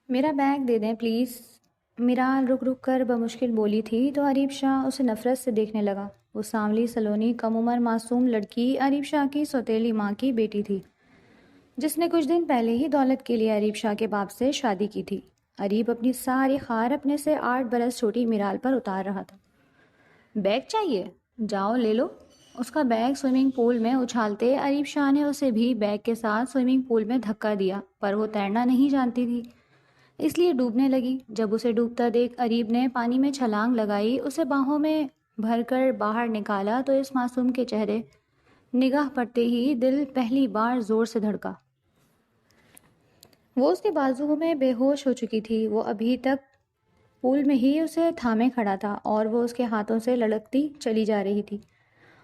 میرا بیگ دے دیں پلیز۔ میرال رک رک کر بمشکل بولی تھی تو عریب شاہ اسے نفرت سے دیکھنے لگا۔ وہ سانولی سلونی کم عمر معصوم لڑکی عریب شاہ کی سوتیلی ماں کی بیٹی تھی، جس نے کچھ دن پہلے ہی دولت کے لیے عریب شاہ کے باپ سے شادی کی تھی۔ عریب اپنی ساری خار اپنے سے 8 برس چھوٹی میرال پر اتار رہا تھا۔ بیگ چاہیے؟ جاؤ لے لو۔ اس کا بیگ سوئمنگ پول میں اچھالتے عریب شاہ نے اسے بھی بیگ کے ساتھ سوئمنگ پول میں دھکا دیا، پر وہ تیرنا نہیں جانتی تھی، اس لیے ڈوبنے لگی۔ جب اسے ڈوبتا دیکھ عریب نے پانی میں چھلانگ لگائی، اسے باہوں میں بھر کر باہر نکالا تو اس معصوم کے چہرے نگاہ پڑتے ہی دل پہلی بار زور سے دھڑکا۔ وہ اس کے بازو میں بے ہوش ہو چکی تھی۔ وہ ابھی تک پول میں ہی اسے تھامے کھڑا تھا اور وہ اس کے ہاتھوں سے لڑکتی چلی جا رہی تھی۔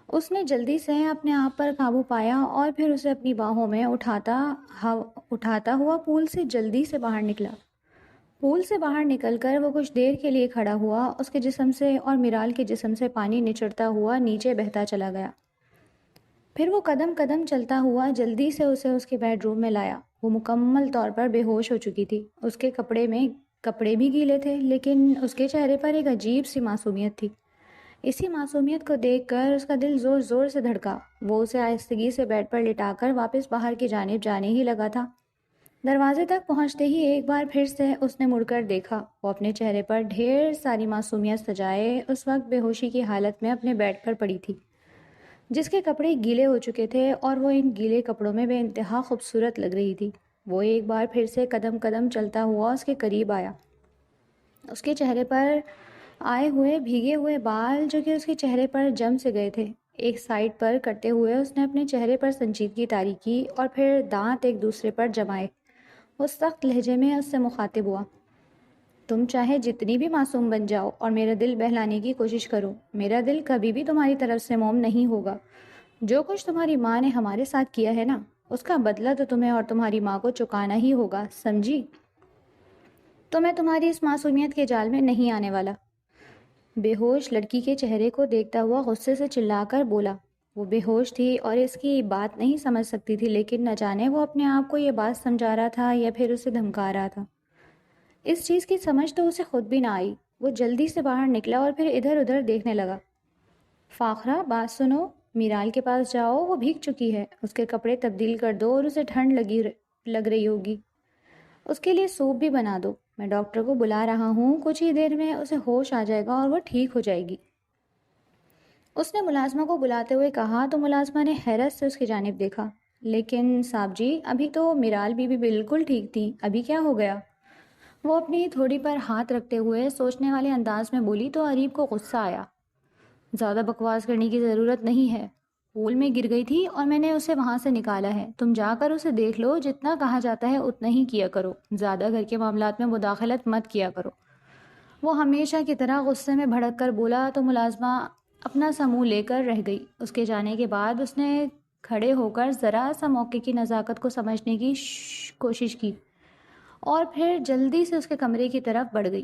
اس نے جلدی سے اپنے آپ پر قابو پایا اور پھر اسے اپنی باہوں میں اٹھاتا ہوا پول سے جلدی سے باہر نکلا۔ پول سے باہر نکل کر وہ کچھ دیر کے لیے کھڑا ہوا۔ اس کے جسم سے اور میرال کے جسم سے پانی نچڑتا ہوا نیچے بہتا چلا گیا۔ پھر وہ قدم قدم چلتا ہوا جلدی سے اسے اس کے بیڈ روم میں لایا۔ وہ مکمل طور پر بے ہوش ہو چکی تھی۔ اس کے کپڑے بھی گیلے تھے، لیکن اس کے چہرے پر ایک عجیب سی معصومیت تھی۔ اسی معصومیت کو دیکھ کر اس کا دل زور زور سے دھڑکا۔ وہ اسے آہستگی سے بیڈ پر لٹا کر واپس باہر کی جانب جانے ہی لگا تھا۔ دروازے تک پہنچتے ہی ایک بار پھر سے اس نے مڑ کر دیکھا۔ وہ اپنے چہرے پر ڈھیر ساری معصومیت سجائے اس وقت بے ہوشی کی حالت میں اپنے بیڈ پر پڑی تھی، جس کے کپڑے گیلے ہو چکے تھے اور وہ ان گیلے کپڑوں میں بے انتہا خوبصورت لگ رہی تھی۔ وہ ایک بار پھر سے قدم قدم چلتا ہوا اس کے قریب آیا۔ اس کے چہرے پر آئے ہوئے بھیگے ہوئے بال جو کہ اس کے چہرے پر جم سے گئے تھے، ایک سائڈ پر کرتے ہوئے اس نے اپنے چہرے پر سنجیدگی طاری کی اور پھر دانت ایک دوسرے پر جمائے۔ وہ سخت لہجے میں اس سے مخاطب ہوا، تم چاہے جتنی بھی معصوم بن جاؤ اور میرا دل بہلانے کی کوشش کرو، میرا دل کبھی بھی تمہاری طرف سے موم نہیں ہوگا۔ جو کچھ تمہاری ماں نے ہمارے ساتھ کیا ہے نا، اس کا بدلہ تو تمہیں اور تمہاری ماں کو چکانا ہی ہوگا، سمجھی؟ تو میں تمہاری اس معصومیت کے جال میں نہیں آنے والا۔ بے ہوش لڑکی کے چہرے کو دیکھتا ہوا غصے سے چلا کر بولا۔ وہ بے ہوش تھی اور اس کی بات نہیں سمجھ سکتی تھی، لیکن نہ جانے وہ اپنے آپ کو یہ بات سمجھا رہا تھا یا پھر اسے دھمکا رہا تھا۔ اس چیز کی سمجھ تو اسے خود بھی نہ آئی۔ وہ جلدی سے باہر نکلا اور پھر ادھر ادھر دیکھنے لگا۔ فاخرہ بات سنو، میرال کے پاس جاؤ، وہ بھیگ چکی ہے، اس کے کپڑے تبدیل کر دو اور اسے ٹھنڈ لگ رہی ہوگی، اس کے لیے سوپ بھی بنا دو، میں ڈاکٹر کو بلا رہا ہوں، کچھ ہی دیر میں اسے ہوش آ جائے گا اور وہ ٹھیک ہو جائے گی۔ اس نے ملازمہ کو بلاتے ہوئے کہا تو ملازمہ نے حیرت سے اس کی جانب دیکھا۔ لیکن صاحب جی، ابھی تو میرال بی بالکل ٹھیک تھی، ابھی کیا ہو گیا؟ وہ اپنی تھوڑی پر ہاتھ رکھتے ہوئے سوچنے والے انداز میں بولی تو عریب کو غصہ آیا۔ زیادہ بکواس کرنے کی ضرورت نہیں ہے، پول میں گر گئی تھی اور میں نے اسے وہاں سے نکالا ہے، تم جا کر اسے دیکھ لو، جتنا کہا جاتا ہے اتنا ہی کیا کرو، زیادہ گھر کے معاملات میں مداخلت مت کیا کرو۔ وہ ہمیشہ کی طرح غصے میں بھڑک کر بولا تو ملازمہ اپنا سا منہ لے کر رہ گئی۔ اس کے جانے کے بعد اس نے کھڑے ہو کر ذرا سا موقع کی نزاکت کو سمجھنے کی کوشش کی اور پھر جلدی سے اس کے کمرے کی طرف بڑھ گئی،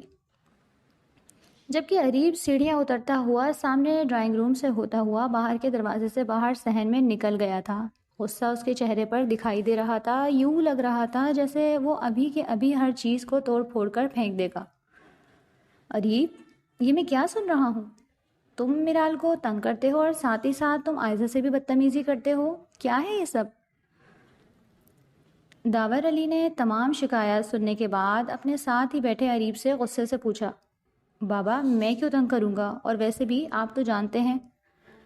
جبکہ عریب سیڑھیاں اترتا ہوا سامنے ڈرائنگ روم سے ہوتا ہوا باہر کے دروازے سے باہر صحن میں نکل گیا تھا۔ غصہ اس کے چہرے پر دکھائی دے رہا تھا، یوں لگ رہا تھا جیسے وہ ابھی کے ابھی ہر چیز کو توڑ پھوڑ کر پھینک دے گا۔ عریب، یہ میں کیا سن رہا ہوں؟ تم میرال کو تنگ کرتے ہو اور ساتھ ہی ساتھ تم عائزہ سے بھی بدتمیزی کرتے ہو، کیا ہے یہ سب؟ داور علی نے تمام شکایات سننے کے بعد اپنے ساتھ ہی بیٹھے عریب سے غصے سے پوچھا، بابا میں کیوں تنگ کروں گا، اور ویسے بھی آپ تو جانتے ہیں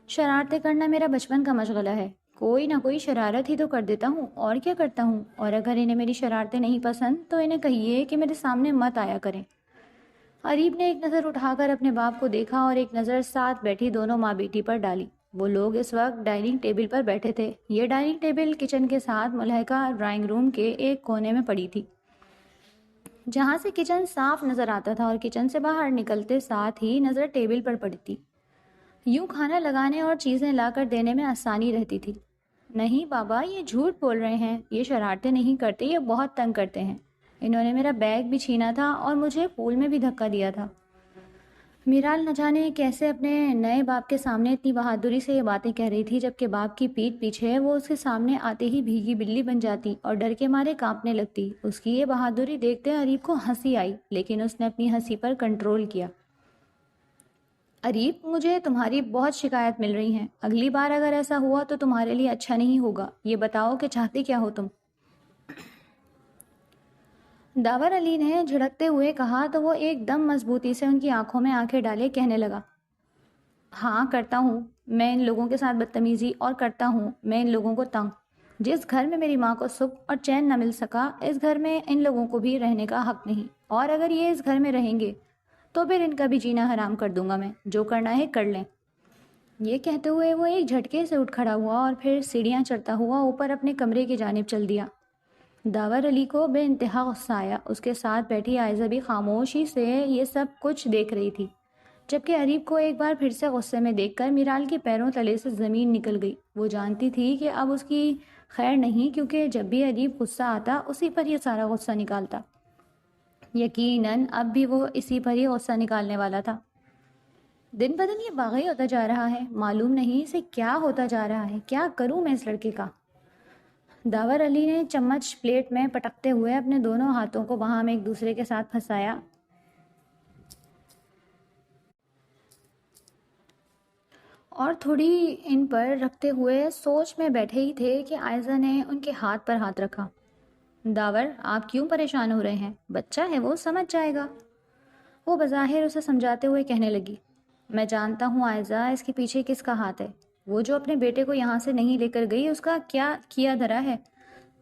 شرارتیں کرنا میرا بچپن کا مشغلہ ہے، کوئی نہ کوئی شرارت ہی تو کر دیتا ہوں، اور کیا کرتا ہوں، اور اگر انہیں میری شرارتیں نہیں پسند تو انہیں کہیے کہ میرے سامنے مت آیا کریں۔ عریب نے ایک نظر اٹھا کر اپنے باپ کو دیکھا اور ایک نظر ساتھ بیٹھی دونوں ماں بیٹی پر ڈالی۔ وہ لوگ اس وقت ڈائننگ ٹیبل پر بیٹھے تھے۔ یہ ڈائننگ ٹیبل کچن کے ساتھ ملحقہ ڈرائنگ روم کے ایک کونے میں پڑی تھی، جہاں سے کچن صاف نظر آتا تھا اور کچن سے باہر نکلتے ساتھ ہی نظر ٹیبل پر پڑتی، یوں کھانا لگانے اور چیزیں لا کر دینے میں آسانی رہتی تھی۔ نہیں بابا، یہ جھوٹ بول رہے ہیں، یہ شرارتیں نہیں کرتے، یہ بہت تنگ کرتے ہیں، انہوں نے میرا بیگ بھی چھینا تھا اور مجھے پول میں بھی دھکا دیا تھا۔ میرال نہ جانے کیسے اپنے نئے باپ کے سامنے اتنی بہادری سے یہ باتیں کہہ رہی تھی، جبکہ باپ کی پیٹھ پیچھے وہ اس کے سامنے آتے ہی بھیگی بلی بن جاتی اور ڈر کے مارے کانپنے لگتی۔ اس کی یہ بہادری دیکھتے اریب کو ہنسی آئی، لیکن اس نے اپنی ہنسی پر کنٹرول کیا۔ اریب، مجھے تمہاری بہت شکایت مل رہی ہیں، اگلی بار اگر ایسا ہوا تو تمہارے لیے اچھا نہیں ہوگا۔ یہ بتاؤ کہ چاہتے کیا ہو تم؟ داور علی نے جھڑکتے ہوئے کہا تو وہ ایک دم مضبوطی سے ان کی آنکھوں میں آنکھیں ڈالے کہنے لگا، ہاں کرتا ہوں میں ان لوگوں کے ساتھ بدتمیزی، اور کرتا ہوں میں ان لوگوں کو تنگ۔ جس گھر میں میری ماں کو سکھ اور چین نہ مل سکا، اس گھر میں ان لوگوں کو بھی رہنے کا حق نہیں، اور اگر یہ اس گھر میں رہیں گے تو پھر ان کا بھی جینا حرام کر دوں گا میں، جو کرنا ہے کر لیں۔ یہ کہتے ہوئے وہ ایک جھٹکے سے اٹھ کھڑا ہوا اور پھر سیڑھیاں چڑھتا ہوا اوپر اپنے کمرے کی جانب چل دیا۔ داور علی کو بے انتہا غصہ آیا۔ اس کے ساتھ بیٹھی عائزہ بھی خاموشی سے یہ سب کچھ دیکھ رہی تھی، جبکہ اریب کو ایک بار پھر سے غصے میں دیکھ کر میرال کے پیروں تلے سے زمین نکل گئی۔ وہ جانتی تھی کہ اب اس کی خیر نہیں، کیونکہ جب بھی اریب غصہ آتا اسی پر یہ سارا غصہ نکالتا۔ یقیناً اب بھی وہ اسی پر ہی غصہ نکالنے والا تھا۔ دن بدن یہ باغی ہوتا جا رہا ہے، معلوم نہیں اسے کیا ہوتا جا رہا ہے۔ کیا کروں میں اس لڑکے کا؟ داور علی نے چمچ پلیٹ میں پٹکتے ہوئے اپنے دونوں ہاتھوں کو باہم ایک دوسرے کے ساتھ پھنسایا اور تھوڑی ان پر رکھتے ہوئے سوچ میں بیٹھے ہی تھے کہ عائزہ نے ان کے ہاتھ پر ہاتھ رکھا۔ داور، آپ کیوں پریشان ہو رہے ہیں؟ بچہ ہے، وہ سمجھ جائے گا، وہ بظاہر اسے سمجھاتے ہوئے کہنے لگی۔ میں جانتا ہوں عائزہ، اس کے پیچھے کس کا ہاتھ ہے۔ وہ جو اپنے بیٹے کو یہاں سے نہیں لے کر گئی، اس کا کیا کیا دھرا ہے؟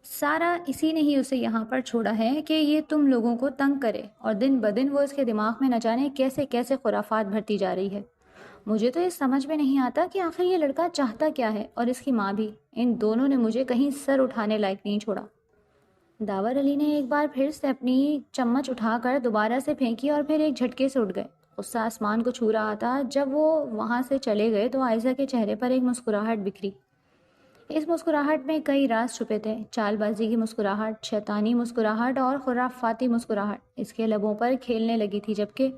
سارا اسی نے ہی اسے یہاں پر چھوڑا ہے کہ یہ تم لوگوں کو تنگ کرے، اور دن بدن وہ اس کے دماغ میں نہ جانے کیسے کیسے خرافات بھرتی جا رہی ہے۔ مجھے تو یہ سمجھ میں نہیں آتا کہ آخر یہ لڑکا چاہتا کیا ہے، اور اس کی ماں بھی، ان دونوں نے مجھے کہیں سر اٹھانے لائق نہیں چھوڑا۔ داور علی نے ایک بار پھر سے اپنی چمچ اٹھا کر دوبارہ سے پھینکی اور پھر ایک جھٹکے سے اٹھ گئے۔ غصہ آسمان کو چھو رہا تھا۔ جب وہ وہاں سے چلے گئے تو عائزہ کے چہرے پر ایک مسکراہٹ بکھری۔ اس مسکراہٹ میں کئی راز چھپے تھے، چال بازی کی مسکراہٹ، شیطانی مسکراہٹ اور خرافاتی مسکراہٹ اس کے لبوں پر کھیلنے لگی تھی، جبکہ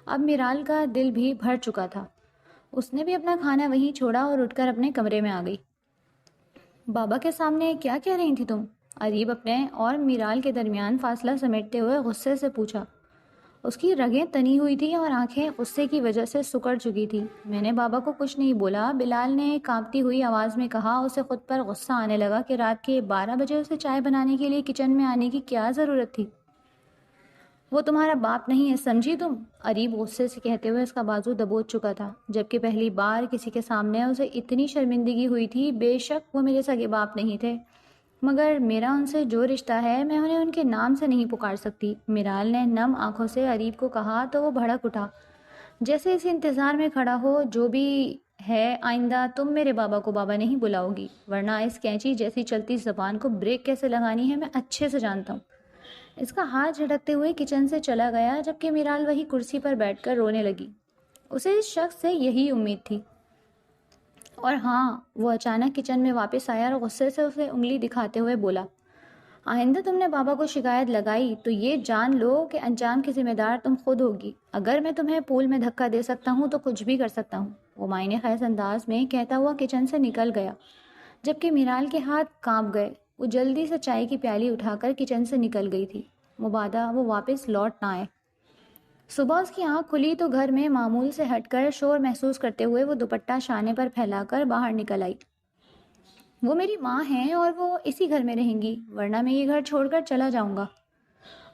اب میرال کا دل بھی بھر چکا تھا۔ اس نے بھی اپنا کھانا وہیں چھوڑا اور اٹھ کر اپنے کمرے میں آ گئی۔ بابا کے سامنے کیا کہہ رہی تھی تم؟ اریب اپنے اور میرال کے درمیان فاصلہ سمیٹتے ہوئے غصے سے پوچھا۔ اس کی رگیں تنی ہوئی تھی اور آنکھیں غصے کی وجہ سے سکڑ چکی تھی۔ میں نے بابا کو کچھ نہیں بولا، بلال نے کانپتی ہوئی آواز میں کہا۔ اسے خود پر غصہ آنے لگا کہ رات کے 12 بجے اسے چائے بنانے کے لیے کچن میں آنے کی کیا ضرورت تھی۔ وہ تمہارا باپ نہیں ہے، سمجھی تم؟ اریب غصے سے کہتے ہوئے اس کا بازو دبوچ چکا تھا، جبکہ پہلی بار کسی کے سامنے اسے اتنی شرمندگی ہوئی تھی۔ بے شک وہ میرے سگے باپ نہیں تھے، مگر میرا ان سے جو رشتہ ہے میں انہیں ان کے نام سے نہیں پکار سکتی۔ میرال نے نم آنکھوں سے اریب کو کہا تو وہ بھڑک اٹھا، جیسے اس انتظار میں کھڑا ہو جو بھی ہے آئندہ تم میرے بابا کو بابا نہیں بلاؤ گی، ورنہ اس کینچی جیسی چلتی زبان کو بریک کیسے لگانی ہے میں اچھے سے جانتا ہوں۔ اس کا ہاتھ جھٹکتے ہوئے کچن سے چلا گیا، جبکہ میرال وہی کرسی پر بیٹھ کر رونے لگی۔ اسے اس شخص سے یہی امید تھی۔ اور ہاں، وہ اچانک کچن میں واپس آیا اور غصے سے اسے انگلی دکھاتے ہوئے بولا، آئندہ تم نے بابا کو شکایت لگائی تو یہ جان لو کہ انجام کی ذمہ دار تم خود ہوگی۔ اگر میں تمہیں پول میں دھکا دے سکتا ہوں تو کچھ بھی کر سکتا ہوں۔ وہ معنی خیز انداز میں کہتا ہوا کچن سے نکل گیا، جبکہ میرال کے ہاتھ کانپ گئے۔ وہ جلدی سے چائے کی پیالی اٹھا کر کچن سے نکل گئی تھی، مبادا وہ واپس لوٹ نہ آئے۔ صبح اس کی آنکھ کھلی تو گھر میں معمول سے ہٹ کر شور محسوس کرتے ہوئے وہ دوپٹہ شانے پر پھیلا کر باہر نکل آئی۔ وہ میری ماں ہیں اور وہ اسی گھر میں رہیں گی، ورنہ میں یہ گھر چھوڑ کر چلا جاؤں گا۔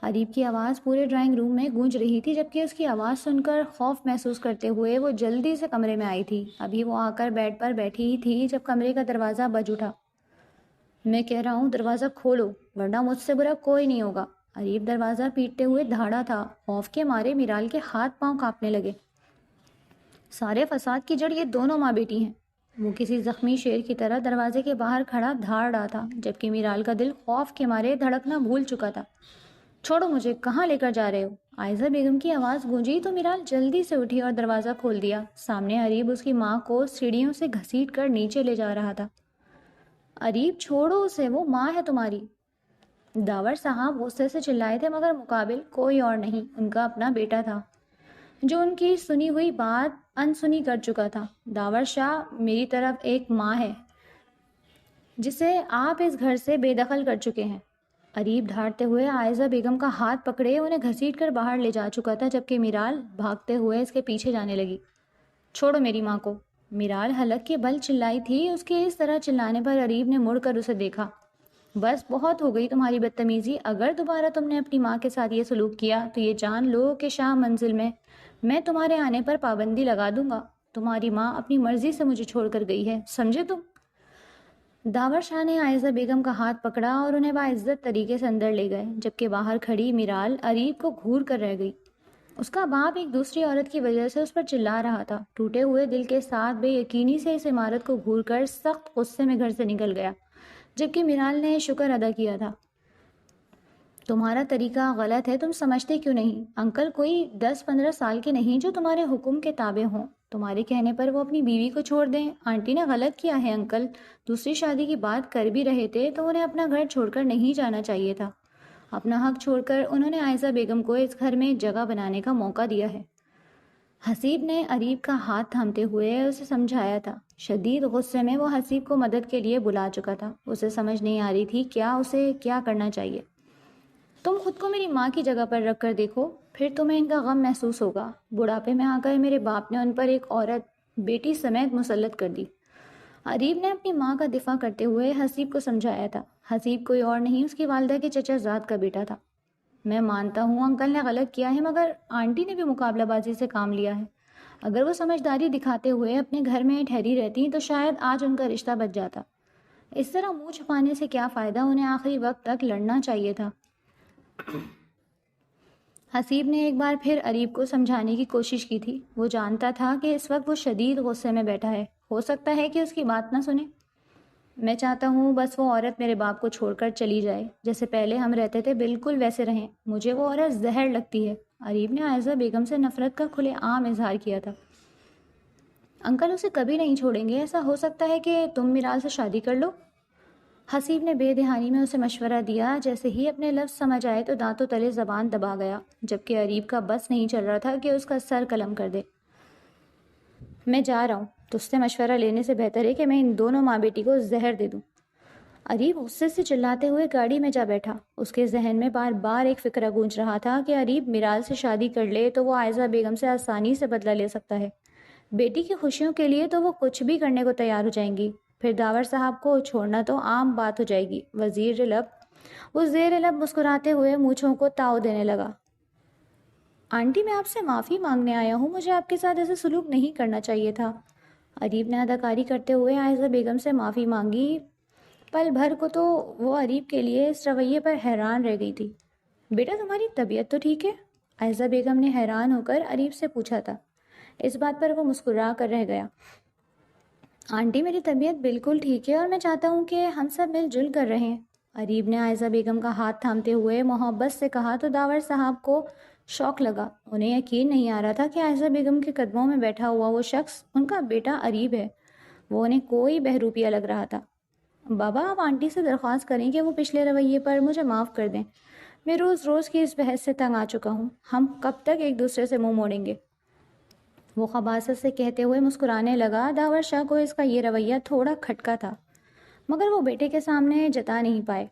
اریب کی آواز پورے ڈرائنگ روم میں گونج رہی تھی، جبکہ اس کی آواز سن کر خوف محسوس کرتے ہوئے وہ جلدی سے کمرے میں آئی تھی۔ ابھی وہ آ کر بیڈ پر بیٹھی ہی تھی جب کمرے کا دروازہ بج اٹھا۔ میں کہہ رہا ہوں دروازہ کھولو، ورنہ مجھ سے برا کوئی نہیں ہوگا۔ اریب دروازہ پیٹتے ہوئے دھاڑا تھا۔ خوف کے مارے میرال کے ہاتھ پاؤں کانپنے لگے۔ سارے فساد کی جڑ یہ دونوں ماں بیٹی ہیں۔ وہ کسی زخمی شیر کی طرح دروازے کے باہر کھڑا دھاڑ رہا تھا، جبکہ میرال کا دل خوف کے مارے دھڑکنا بھول چکا تھا۔ چھوڑو مجھے، کہاں لے کر جا رہے ہو؟ عائزہ بیگم کی آواز گونجی تو میرال جلدی سے اٹھی اور دروازہ کھول دیا۔ سامنے اریب اس کی ماں کو سیڑھیوں سے گھسیٹ کر نیچے لے جا رہا تھا۔ اریب چھوڑو اسے، وہ ماں ہے تمہاری۔ داور صاحب غصے سے چلائے تھے، مگر مقابل کوئی اور نہیں، ان کا اپنا بیٹا تھا۔ جو ان کی سنی ہوئی بات انسنی کر چکا تھا۔ داور شاہ، میری طرف ایک ماں ہے جسے آپ اس گھر سے بے دخل کر چکے ہیں۔ اریب دھاڑتے ہوئے عائزہ بیگم کا ہاتھ پکڑے انہیں گھسیٹ کر باہر لے جا چکا تھا، جبکہ میرال بھاگتے ہوئے اس کے پیچھے جانے لگی۔ چھوڑو میری ماں کو! میرال حلق کے بل چلائی تھی۔ اس کے اس طرح چلانے پر اریب نے مڑ کر اسے دیکھا۔ بس بہت ہو گئی تمہاری بدتمیزی۔ اگر دوبارہ تم نے اپنی ماں کے ساتھ یہ سلوک کیا تو یہ جان لو کہ شاہ منزل میں تمہارے آنے پر پابندی لگا دوں گا۔ تمہاری ماں اپنی مرضی سے مجھے چھوڑ کر گئی ہے، سمجھے تم؟ داور شاہ نے عائزہ بیگم کا ہاتھ پکڑا اور انہیں باعزت طریقے سے اندر لے گئے، جبکہ باہر کھڑی میرال اریب کو گھور کر رہ گئی۔ اس کا باپ ایک دوسری عورت کی وجہ سے اس پر چلا رہا تھا۔ ٹوٹے ہوئے دل کے ساتھ بے یقینی سے اس عمارت کو گھور کر سخت غصے میں گھر سے نکل گیا، جبکہ میرال نے شکر ادا کیا تھا۔ تمہارا طریقہ غلط ہے، تم سمجھتے کیوں نہیں؟ انکل کوئی 10-15 سال کے نہیں جو تمہارے حکم کے تابع ہوں۔ تمہارے کہنے پر وہ اپنی بیوی کو چھوڑ دیں؟ آنٹی نے غلط کیا ہے انکل، دوسری شادی کی بات کر بھی رہے تھے تو انہیں اپنا گھر چھوڑ کر نہیں جانا چاہیے تھا۔ اپنا حق چھوڑ کر انہوں نے عائزہ بیگم کو اس گھر میں جگہ بنانے کا موقع دیا ہے۔ حسیب نے اریب کا ہاتھ تھامتے ہوئے اسے سمجھایا تھا۔ شدید غصے میں وہ حسیب کو مدد کے لیے بلا چکا تھا۔ اسے سمجھ نہیں آ رہی تھی اسے کیا کرنا چاہیے۔ تم خود کو میری ماں کی جگہ پر رکھ کر دیکھو، پھر تمہیں ان کا غم محسوس ہوگا۔ بڑھاپے میں آ کر میرے باپ نے ان پر ایک عورت بیٹی سمیت مسلط کر دی۔ اریب نے اپنی ماں کا دفاع کرتے ہوئے حسیب کو سمجھایا تھا۔ حسیب کوئی اور نہیں، اس کی والدہ کے چچا زاد کا بیٹا تھا۔ میں مانتا ہوں انکل نے غلط کیا ہے، مگر آنٹی نے بھی مقابلہ بازی سے کام لیا ہے۔ اگر وہ سمجھداری دکھاتے ہوئے اپنے گھر میں ٹھہری رہتی تو شاید آج ان کا رشتہ بچ جاتا۔ اس طرح منہ چھپانے سے کیا فائدہ، انہیں آخری وقت تک لڑنا چاہیے تھا۔ حسیب نے ایک بار پھر اریب کو سمجھانے کی کوشش کی تھی۔ وہ جانتا تھا کہ اس وقت وہ شدید غصے میں بیٹھا ہے، ہو سکتا ہے کہ اس کی بات نہ سنے۔ میں چاہتا ہوں بس وہ عورت میرے باپ کو چھوڑ کر چلی جائے، جیسے پہلے ہم رہتے تھے بالکل ویسے رہیں۔ مجھے وہ عورت زہر لگتی ہے۔ اریب نے عائزہ بیگم سے نفرت کا کھلے عام اظہار کیا تھا۔ انکل اسے کبھی نہیں چھوڑیں گے، ایسا ہو سکتا ہے کہ تم میرال سے شادی کر لو۔ حسیب نے بے دہانی میں اسے مشورہ دیا۔ جیسے ہی اپنے لفظ سمجھ آئے تو دانتوں تلے زبان دبا گیا، جبکہ اریب کا بس نہیں چل رہا تھا کہ اس کا سر قلم کر دے۔ میں جا رہا ہوں، تجھ سے مشورہ لینے سے بہتر ہے کہ میں ان دونوں ماں بیٹی کو زہر دے دوں۔ اریب غصے سے چلاتے ہوئے گاڑی میں جا بیٹھا۔ اس کے ذہن میں بار بار ایک فکرہ گونج رہا تھا کہ اریب میرال سے شادی کر لے تو وہ عائزہ بیگم سے آسانی سے بدلہ لے سکتا ہے۔ بیٹی کی خوشیوں کے لیے تو وہ کچھ بھی کرنے کو تیار ہو جائیں گی، پھر داور صاحب کو چھوڑنا تو عام بات ہو جائے گی۔ وہ زیر لب مسکراتے ہوئے مونچھوں کو تاؤ دینے لگا۔ آنٹی میں آپ سے معافی مانگنے آیا ہوں، مجھے آپ کے ساتھ ایسے سلوک نہیں کرنا چاہیے تھا۔ اریب نے اداکاری کرتے ہوئے عائزہ بیگم سے معافی مانگی۔ پل بھر کو تو وہ اریب کے لیے اس رویے پر حیران رہ گئی تھی۔ بیٹا تمہاری طبیعت تو ٹھیک ہے؟ عائزہ بیگم نے حیران ہو کر اریب سے پوچھا تھا۔ اس بات پر وہ مسکرا کر رہ گیا۔ آنٹی میری طبیعت بالکل ٹھیک ہے اور میں چاہتا ہوں کہ ہم سب مل جل کر رہیں۔ اریب نے عائزہ بیگم کا ہاتھ تھامتے ہوئے محبت سے کہا تو داور صاحب کو شوق لگا۔ انہیں یقین نہیں آ رہا تھا کہ عائزہ بیگم کے قدموں میں بیٹھا ہوا وہ شخص ان کا بیٹا اریب ہے۔ وہ انہیں کوئی بہروپیہ لگ رہا تھا۔ بابا آپ آنٹی سے درخواست کریں کہ وہ پچھلے رویے پر مجھے معاف کر دیں۔ میں روز روز کی اس بحث سے تنگ آ چکا ہوں۔ ہم کب تک ایک دوسرے سے منہ موڑیں گے؟ وہ خباثت سے کہتے ہوئے مسکرانے لگا۔ داور شاہ کو اس کا یہ رویہ تھوڑا کھٹکا تھا، مگر وہ بیٹے کے سامنے جتا نہیں پائے۔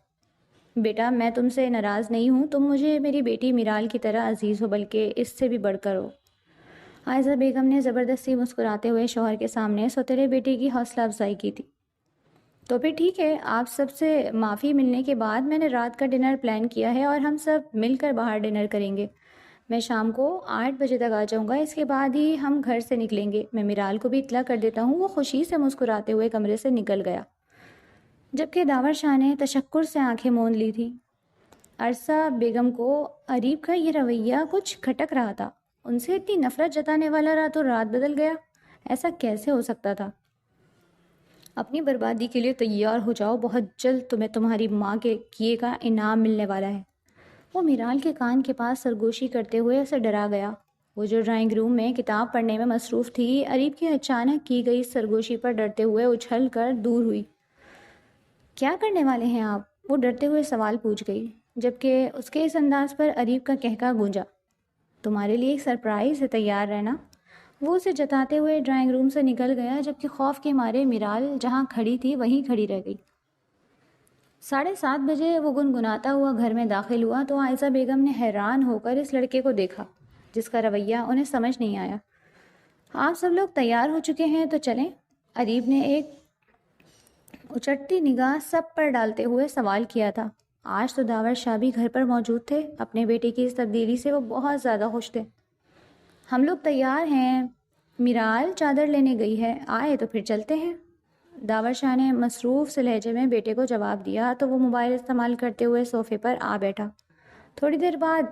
بیٹا میں تم سے ناراض نہیں ہوں، تم مجھے میری بیٹی میرال کی طرح عزیز ہو، بلکہ اس سے بھی بڑھ کر ہو۔ عائزہ بیگم نے زبردستی مسکراتے ہوئے شوہر کے سامنے سوتیلے بیٹی کی حوصلہ افزائی کی تھی۔ تو پھر ٹھیک ہے، آپ سب سے معافی ملنے کے بعد میں نے رات کا ڈنر پلان کیا ہے اور ہم سب مل کر باہر ڈنر کریں گے۔ میں شام کو 8 بجے تک آ جاؤں گا، اس کے بعد ہی ہم گھر سے نکلیں گے۔ میں میرال کو بھی اطلاع کر دیتا ہوں۔ وہ خوشی سے مسکراتے ہوئے کمرے سے نکل گیا، جبکہ داور شاہ نے تشکر سے آنکھیں موند لی تھی۔ عرصہ بیگم کو اریب کا یہ رویہ کچھ کھٹک رہا تھا۔ ان سے اتنی نفرت جتانے والا راتوں رات بدل گیا، ایسا کیسے ہو سکتا تھا؟ اپنی بربادی کے لیے تیار ہو جاؤ، بہت جلد تمہیں تمہاری ماں کے کیے کا انعام ملنے والا ہے۔ وہ میرال کے کان کے پاس سرگوشی کرتے ہوئے اسے ڈرا گیا۔ وہ جو ڈرائنگ روم میں کتاب پڑھنے میں مصروف تھی، اریب کی اچانک کی گئی سرگوشی پر ڈرتے ہوئے اچھل کر دور ہوئی۔ کیا کرنے والے ہیں آپ؟ وہ ڈرتے ہوئے سوال پوچھ گئی، جبکہ اس کے اس انداز پر اریب کا کہکا گونجا۔ تمہارے لیے ایک سرپرائز ہے، تیار رہنا۔ وہ اسے جتاتے ہوئے ڈرائنگ روم سے نکل گیا، جبکہ خوف کے مارے میرال جہاں کھڑی تھی وہیں کھڑی رہ گئی۔ 7:30 بجے وہ گنگناتا ہوا گھر میں داخل ہوا تو عائزہ بیگم نے حیران ہو کر اس لڑکے کو دیکھا جس کا رویہ انہیں سمجھ نہیں آیا۔ آپ سب لوگ تیار ہو چکے ہیں تو چلیں؟ اریب نے ایک اچٹتی نگاہ سب پر ڈالتے ہوئے سوال کیا تھا۔ آج تو داور شاہ بھی گھر پر موجود تھے۔ اپنے بیٹے کی اس تبدیلی سے وہ بہت زیادہ خوش تھے۔ ہم لوگ تیار ہیں، میرال چادر لینے گئی ہے، آئے تو پھر چلتے ہیں۔ داور شاہ نے مصروف سے لہجے میں بیٹے کو جواب دیا تو وہ موبائل استعمال کرتے ہوئے صوفے پر آ بیٹھا۔ تھوڑی دیر بعد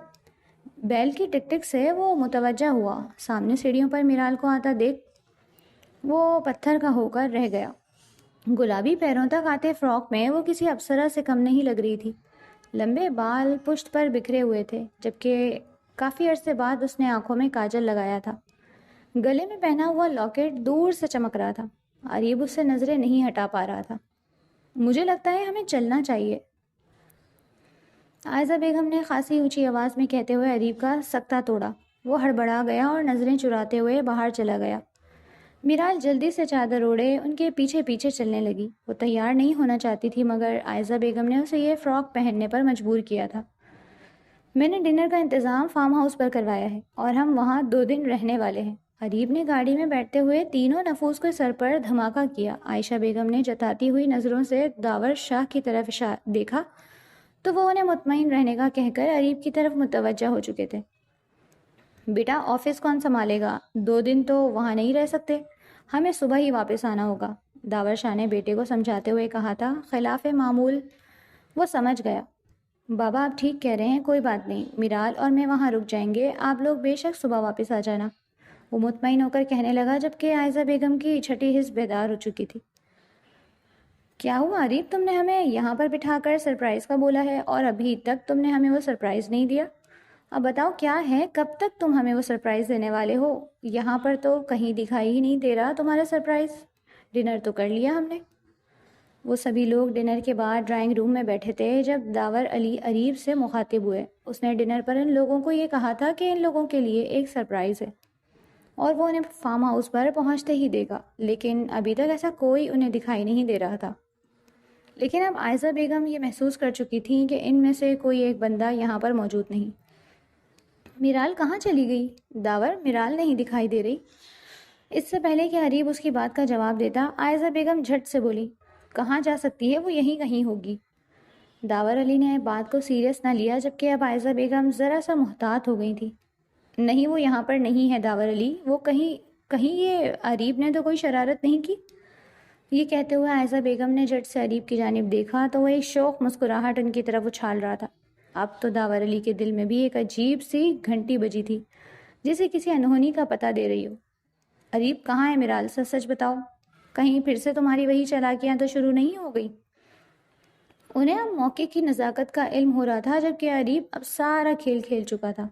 بیل کی ٹک ٹک سے وہ متوجہ ہوا۔ سامنے سیڑھیوں پر میرال کو آتا دیکھ وہ پتھر کا ہو کر رہ گیا۔ گلابی پیروں تک آتے فراک میں وہ کسی اپسرا سے کم نہیں لگ رہی تھی۔ لمبے بال پشت پر بکھرے ہوئے تھے، جبکہ کافی عرصے بعد اس نے آنکھوں میں کاجل لگایا تھا۔ گلے میں پہنا ہوا لاکٹ دور سے چمک رہا تھا۔ اریب اس سے نظریں نہیں ہٹا پا رہا تھا۔ مجھے لگتا ہے ہمیں چلنا چاہیے، عائزہ بیگم نے خاصی اونچی آواز میں کہتے ہوئے اریب کا سکتہ توڑا۔ وہ ہڑبڑا گیا اور نظریں چراتے ہوئے باہر چلا گیا۔ میرال جلدی سے چادر اوڑھے ان کے پیچھے پیچھے چلنے لگی۔ وہ تیار نہیں ہونا چاہتی تھی، مگر عائزہ بیگم نے اسے یہ فراک پہننے پر مجبور کیا تھا۔ میں نے ڈنر کا انتظام فارم ہاؤس پر کروایا ہے اور ہم وہاں 2 دن رہنے والے ہیں۔ اریب نے گاڑی میں بیٹھتے ہوئے تینوں نفوس کو سر پر دھماکہ کیا۔ عائشہ بیگم نے جتاتی ہوئی نظروں سے داور شاہ کی طرف دیکھا تو وہ انہیں مطمئن رہنے کا کہہ کر اریب کی طرف متوجہ ہو چکے تھے۔ بیٹا، آفس کون سنبھالے گا؟ 2 دن تو وہاں نہیں رہ سکتے، ہمیں صبح ہی واپس آنا ہوگا، داور شاہ نے بیٹے کو سمجھاتے ہوئے کہا تھا۔ خلاف معمول وہ سمجھ گیا۔ بابا آپ ٹھیک کہہ رہے ہیں، کوئی بات نہیں، میرال اور میں وہاں رک جائیں گے، آپ لوگ بے شک صبح واپس آ جانا، وہ مطمئن ہو کر کہنے لگا، جبکہ عائزہ بیگم کی چھٹی حس بیدار ہو چکی تھی۔ کیا ہوا اریب، تم نے ہمیں یہاں پر بٹھا کر سرپرائز کا بولا ہے اور ابھی تک تم نے ہمیں وہ سرپرائز نہیں دیا؟ اب بتاؤ کیا ہے، کب تک تم ہمیں وہ سرپرائز دینے والے ہو؟ یہاں پر تو کہیں دکھائی ہی نہیں دے رہا تمہارا سرپرائز۔ ڈنر تو کر لیا ہم نے۔ وہ سبھی لوگ ڈنر کے بعد ڈرائنگ روم میں بیٹھے تھے جب داور علی اریب سے مخاطب ہوئے۔ اس نے ڈنر پر ان لوگوں کو یہ کہا تھا کہ ان لوگوں کے لیے ایک سرپرائز ہے اور وہ انہیں فارم ہاؤس پر پہنچتے ہی دے گا، لیکن ابھی تک ایسا کوئی انہیں دکھائی نہیں دے رہا تھا۔ لیکن اب عائزہ بیگم یہ محسوس کر چکی تھیں کہ ان میں سے کوئی ایک بندہ یہاں پر موجود نہیں۔ میرال کہاں چلی گئی؟ داور، میرال نہیں دکھائی دے رہی۔ اس سے پہلے کہ اریب اس کی بات کا جواب دیتا، عائزہ بیگم جھٹ سے بولی، کہاں جا سکتی ہے، وہ یہیں کہیں ہوگی۔ داور علی نے بات کو سیریس نہ لیا، جبکہ اب عائزہ بیگم ذرا سا محتاط ہو گئی تھی۔ نہیں، وہ یہاں پر نہیں ہے داور علی، وہ کہیں یہ اریب نے تو کوئی شرارت نہیں کی؟ یہ کہتے ہوئے عائزہ بیگم نے جھٹ سے اریب کی جانب دیکھا تو وہ ایک شوق مسکراہٹ ان کی طرف اچھال رہا تھا۔ اب تو داور علی کے دل میں بھی ایک عجیب سی گھنٹی بجی تھی، جسے کسی انہونی کا پتہ دے رہی ہو۔ اریب کہاں ہے میرال، سچ بتاؤ، کہیں پھر سے تمہاری وہی چالاکیاں تو شروع نہیں ہو گئی؟ انہیں اب موقع کی نزاکت کا علم ہو رہا تھا، جبکہ اریب اب سارا کھیل کھیل چکا تھا۔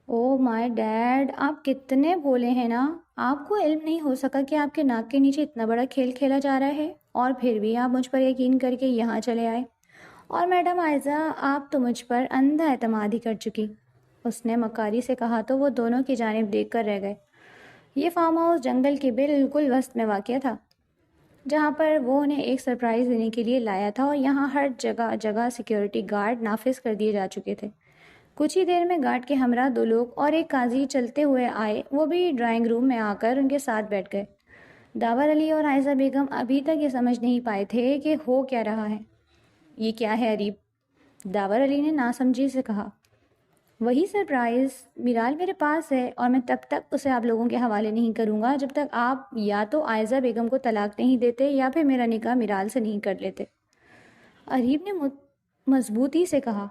او مائی ڈیڈ، آپ کتنے بولے ہیں نا، آپ کو علم نہیں ہو سکا کہ آپ کے ناک کے نیچے اتنا بڑا کھیل کھیلا جا رہا ہے، اور پھر بھی آپ مجھ پر یقین کر کے یہاں چلے آئے۔ اور میڈم عائزہ، آپ تو مجھ پر اندھا اعتماد ہی کر چکی، اس نے مکاری سے کہا تو وہ دونوں کی جانب دیکھ کر رہ گئے۔ یہ فارم ہاؤس جنگل کے بالکل وسط میں واقع تھا، جہاں پر وہ انہیں ایک سرپرائز دینے کے لیے لایا تھا، اور یہاں ہر جگہ سیکیورٹی گارڈ نافذ کر دیے جا چکے تھے۔ کچھ ہی دیر میں گارڈ کے ہمراہ 2 لوگ اور ایک قاضی چلتے ہوئے آئے، وہ بھی ڈرائنگ روم میں آ کر ان کے ساتھ بیٹھ گئے۔ داور علی اور عائزہ بیگم ابھی تک یہ سمجھ نہیں پائے تھے کہ ہو کیا رہا ہے۔ یہ کیا ہے اریب؟ داور علی نے ناسمجھی سے کہا۔ وہی سرپرائز، میرال میرے پاس ہے اور میں تب تک اسے آپ لوگوں کے حوالے نہیں کروں گا جب تک آپ یا تو عائزہ بیگم کو طلاق نہیں دیتے یا پھر میرا نکاح میرال سے نہیں کر لیتے، اریب نے مضبوطی سے کہا۔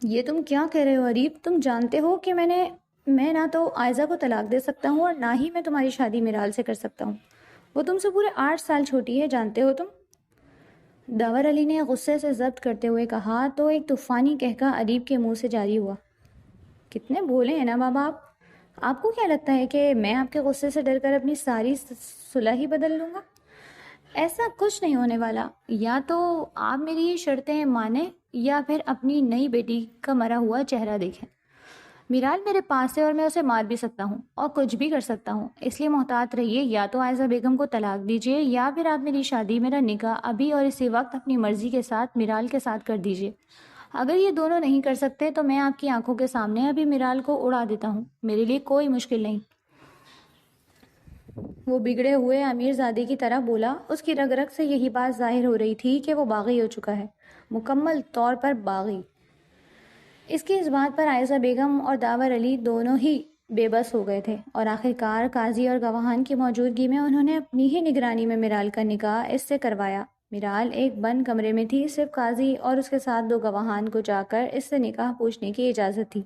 یہ تم کیا کہہ رہے ہو اریب؟ تم جانتے ہو کہ میں نہ تو عائزہ کو طلاق دے سکتا ہوں اور نہ ہی میں تمہاری شادی میرال سے کر سکتا ہوں، وہ تم سے پورے 8 سال چھوٹی ہے، جانتے ہو تم؟ داور علی نے غصے سے ضبط کرتے ہوئے کہا تو ایک طوفانی قہقہ اریب کے منہ سے جاری ہوا۔ کتنے بولے ہیں نا بابا آپ کو کیا لگتا ہے کہ میں آپ کے غصے سے ڈر کر اپنی ساری صلح ہی بدل لوں گا؟ ایسا کچھ نہیں ہونے والا، یا تو آپ میری یہ شرطیں مانیں یا پھر اپنی نئی بیٹی کا مرا ہوا چہرہ دیکھیں۔ میرال میرے پاس ہے اور میں اسے مار بھی سکتا ہوں اور کچھ بھی کر سکتا ہوں، اس لیے محتاط رہیے، یا تو عائزہ بیگم کو طلاق دیجیے یا پھر آپ میری شادی، میرا نکاح ابھی اور اسی وقت اپنی مرضی کے ساتھ میرال کے ساتھ کر دیجیے۔ اگر یہ دونوں نہیں کر سکتے تو میں آپ کی آنکھوں کے سامنے ابھی میرال کو اڑا دیتا ہوں، میرے لیے کوئی مشکل نہیں۔ وہ بگڑے ہوئے امیر زادی کی طرح بولا، اس کی رگ رگ سے یہی بات ظاہر ہو رہی تھی کہ وہ باغی ہو چکا ہے، مکمل طور پر باغی۔ اس کی اس بات پر عائزہ بیگم اور داور علی دونوں ہی بے بس ہو گئے تھے، اور آخر کار قاضی اور گواہان کی موجودگی میں انہوں نے اپنی ہی نگرانی میں میرال کا نکاح اس سے کروایا۔ میرال ایک بند کمرے میں تھی، صرف قاضی اور اس کے ساتھ 2 گواہان کو جا کر اس سے نکاح پوچھنے کی اجازت تھی،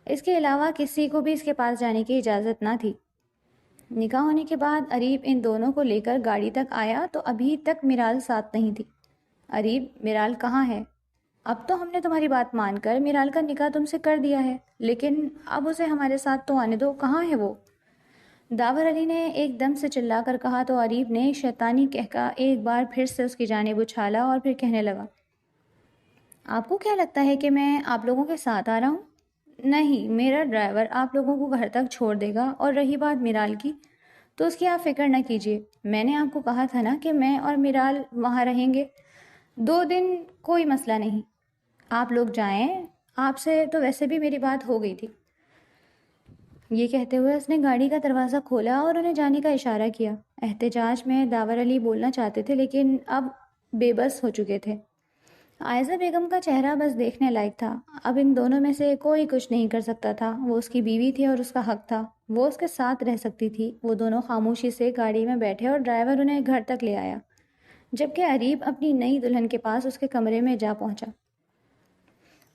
اس کے علاوہ کسی کو بھی اس کے پاس جانے کی اجازت نہ تھی۔ نکاح ہونے کے بعد اریب ان دونوں کو لے کر گاڑی تک آیا تو ابھی تک میرال ساتھ نہیں تھی۔ اریب، میرال کہاں ہے؟ اب تو ہم نے تمہاری بات مان کر میرال کا نکاح تم سے کر دیا ہے، لیکن اب اسے ہمارے ساتھ تو آنے دو، کہاں ہے وہ؟ داور علی نے ایک دم سے چلا کر کہا تو اریب نے شیطانی کہکا ایک بار پھر سے اس کی جانب اچھالا اور پھر کہنے لگا، آپ کو کیا لگتا ہے کہ میں آپ لوگوں کے ساتھ آ رہا ہوں؟ نہیں، میرا ڈرائیور آپ لوگوں کو گھر تک چھوڑ دے گا، اور رہی بات میرال کی تو اس کی آپ فکر نہ کیجیے، میں نے آپ کو کہا تھا نا کہ میں اور میرال وہاں رہیں گے 2 دن، کوئی مسئلہ نہیں، آپ لوگ جائیں، آپ سے تو ویسے بھی میری بات ہو گئی تھی۔ یہ کہتے ہوئے اس نے گاڑی کا دروازہ کھولا اور انہیں جانے کا اشارہ کیا۔ احتجاج میں داور علی بولنا چاہتے تھے لیکن اب بے بس ہو چکے تھے۔ عائزہ بیگم کا چہرہ بس دیکھنے لائق تھا، اب ان دونوں میں سے کوئی کچھ نہیں کر سکتا تھا، وہ اس کی بیوی تھی اور اس کا حق تھا، وہ اس کے ساتھ رہ سکتی تھی۔ وہ دونوں خاموشی سے گاڑی میں بیٹھے اور ڈرائیور انہیں گھر تک لے آیا، جبکہ اریب اپنی نئی دلہن کے پاس اس کے کمرے میں جا پہنچا۔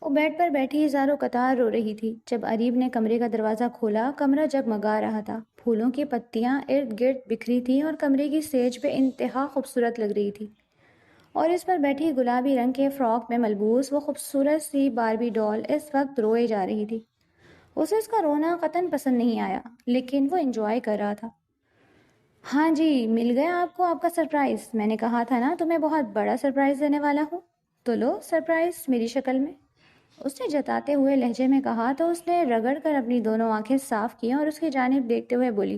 وہ بیڈ پر بیٹھی زارو قطار رو رہی تھی۔ جب اریب نے کمرے کا دروازہ کھولا، کمرہ جگمگا رہا تھا، پھولوں کی پتیاں ارد گرد بکھری تھیں اور کمرے کی سیج پہ انتہا خوبصورت لگ رہی تھی، اور اس پر بیٹھی گلابی رنگ کے فراک میں ملبوس وہ خوبصورت سی باربی ڈال اس وقت روئے جا رہی تھی۔ اسے اس کا رونا قطعاً پسند نہیں آیا، لیکن وہ انجوائے کر رہا تھا۔ ہاں جی، مل گیا آپ کو آپ کا سرپرائز، میں نے کہا تھا نا تمہیں بہت بڑا سرپرائز دینے والا ہوں، تو لو سرپرائز میری شکل میں، اس نے جتاتے ہوئے لہجے میں کہا تو اس نے رگڑ کر اپنی دونوں آنکھیں صاف کیں اور اس کی جانب دیکھتے ہوئے بولی،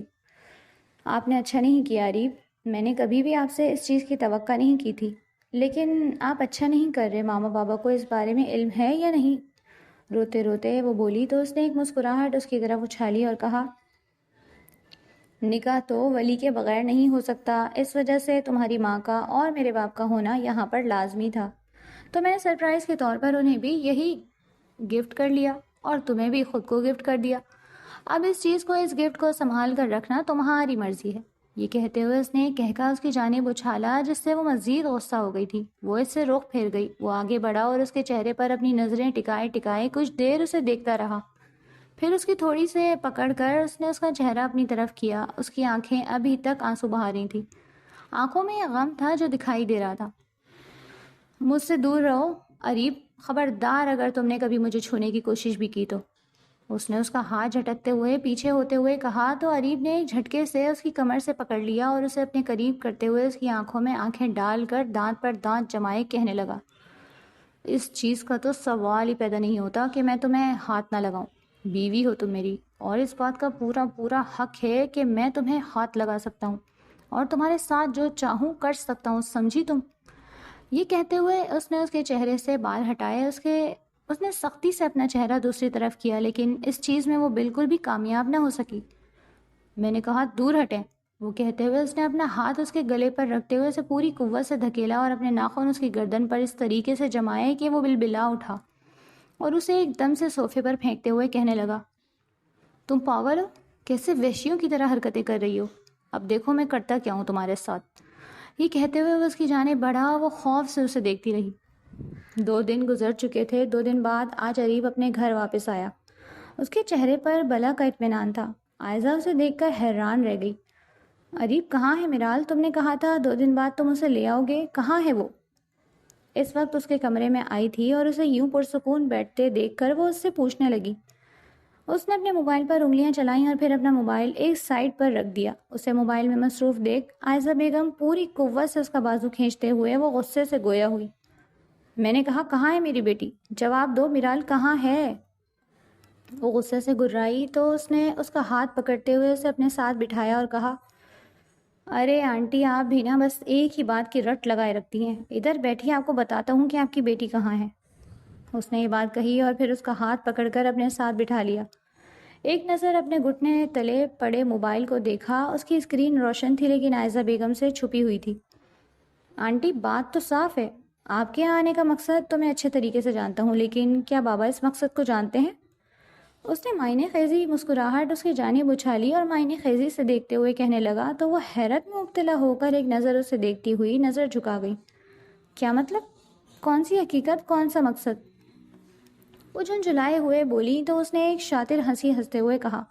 آپ نے اچھا نہیں کیا اریب، میں نے کبھی بھی آپ سے اس چیز کی توقع نہیں کی تھی، لیکن آپ اچھا نہیں کر رہے، ماما بابا کو اس بارے میں علم ہے یا نہیں؟ روتے روتے وہ بولی تو اس نے ایک مسکراہٹ اس کی طرف اچھالی اور کہا، نکاح تو ولی کے بغیر نہیں ہو سکتا، اس وجہ سے تمہاری ماں کا اور میرے باپ کا ہونا یہاں پر لازمی تھا، تو میں نے سرپرائز کے طور پر انہیں بھی یہی گفٹ کر لیا اور تمہیں بھی خود کو گفٹ کر دیا۔ اب اس چیز کو، اس گفٹ کو سنبھال کر رکھنا تمہاری مرضی ہے۔ یہ کہتے ہوئے اس نے ایک کہکا اس کی جانب اچھالا جس سے وہ مزید غصہ ہو گئی تھی۔ وہ اس سے رخ پھیر گئی، وہ آگے بڑھا اور اس کے چہرے پر اپنی نظریں ٹکائے ٹکائے کچھ دیر اسے دیکھتا رہا، پھر اس کی تھوڑی سے پکڑ کر اس نے اس کا چہرہ اپنی طرف کیا۔ اس کی آنکھیں ابھی تک آنسو بہا رہی تھیں، آنکھوں میں یہ غم تھا جو دکھائی دے رہا تھا۔ مجھ سے دور رہو اریب، خبردار اگر تم نے کبھی مجھے چھونے کی کوشش بھی کی تو، اس نے اس کا ہاتھ جھٹکتے ہوئے پیچھے ہوتے ہوئے کہا تو اریب نے ایک جھٹکے سے اس کی کمر سے پکڑ لیا اور اسے اپنے قریب کرتے ہوئے اس کی آنکھوں میں آنکھیں ڈال کر دانت پر دانت جمائے کہنے لگا، اس چیز کا تو سوال ہی پیدا نہیں ہوتا کہ میں تمہیں ہاتھ نہ لگاؤں، بیوی ہو تم میری، اور اس بات کا پورا پورا حق ہے کہ میں تمہیں ہاتھ لگا سکتا ہوں اور تمہارے ساتھ جو چاہوں کر سکتا ہوں، سمجھی تم؟ یہ کہتے ہوئے اس نے اس کے چہرے سے بال ہٹائے، اس نے سختی سے اپنا چہرہ دوسری طرف کیا، لیکن اس چیز میں وہ بالکل بھی کامیاب نہ ہو سکی۔ میں نے کہا دور ہٹیں، وہ کہتے ہوئے اس نے اپنا ہاتھ اس کے گلے پر رکھتے ہوئے اسے پوری قوت سے دھکیلا اور اپنے ناخن اس کی گردن پر اس طریقے سے جمائے کہ وہ بلبلا اٹھا اور اسے ایک دم سے صوفے پر پھینکتے ہوئے کہنے لگا، تم پاگل ہو؟ کیسے وحشیوں کی طرح حرکتیں کر رہی ہو؟ اب دیکھو میں کرتا کیا ہوں تمہارے ساتھ۔ یہ کہتے ہوئے وہ اس کی جانب بڑھا، وہ خوف سے اسے دیکھتی رہی۔ 2 دن گزر چکے تھے۔ 2 دن بعد آج اریب اپنے گھر واپس آیا، اس کے چہرے پر بلا کا اطمینان تھا۔ عائزہ اسے دیکھ کر حیران رہ گئی۔ اریب کہاں ہے میرال؟ تم نے کہا تھا 2 دن بعد تم اسے لے آؤ گے، کہاں ہے وہ؟ اس وقت اس کے کمرے میں آئی تھی اور اسے یوں پرسکون بیٹھتے دیکھ کر وہ اس سے پوچھنے لگی۔ اس نے اپنے موبائل پر انگلیاں چلائیں اور پھر اپنا موبائل ایک سائڈ پر رکھ دیا۔ اسے موبائل میں مصروف دیکھ عائزہ بیگم پوری قوت سے اس کا بازو کھینچتے ہوئے وہ غصے سے گویا ہوئی۔ میں نے کہا کہاں ہے میری بیٹی؟ جواب دو، میرال کہاں ہے؟ وہ غصے سے گررائی تو اس نے اس کا ہاتھ پکڑتے ہوئے اسے اپنے ساتھ بٹھایا اور کہا، ارے آنٹی آپ بھی نا بس ایک ہی بات کی رٹ لگائے رکھتی ہیں، ادھر بیٹھی آپ کو بتاتا ہوں کہ آپ کی بیٹی کہاں ہے۔ اس نے یہ بات کہی اور پھر اس کا ہاتھ پکڑ کر اپنے ساتھ بٹھا لیا۔ ایک نظر اپنے گھٹنے تلے پڑے موبائل کو دیکھا، اس کی اسکرین روشن تھی لیکن عائزہ بیگم سے چھپی ہوئی تھی۔ آنٹی بات تو صاف ہے، آپ کے یہاں آنے کا مقصد تو میں اچھے طریقے سے جانتا ہوں، لیکن کیا بابا اس مقصد کو جانتے ہیں؟ اس نے معنی خیزی مسکراہٹ اس کی جانب اچھالی اور معنی خیزی سے دیکھتے ہوئے کہنے لگا تو وہ حیرت میں مبتلا ہو کر ایک نظر اسے دیکھتی ہوئی نظر جھکا گئی۔ کیا مطلب؟ کون سی حقیقت، کون سا مقصد؟ وہ جھنجھلائے ہوئے بولی تو اس نے ایک شاطر ہنسی ہنستے ہوئے کہا،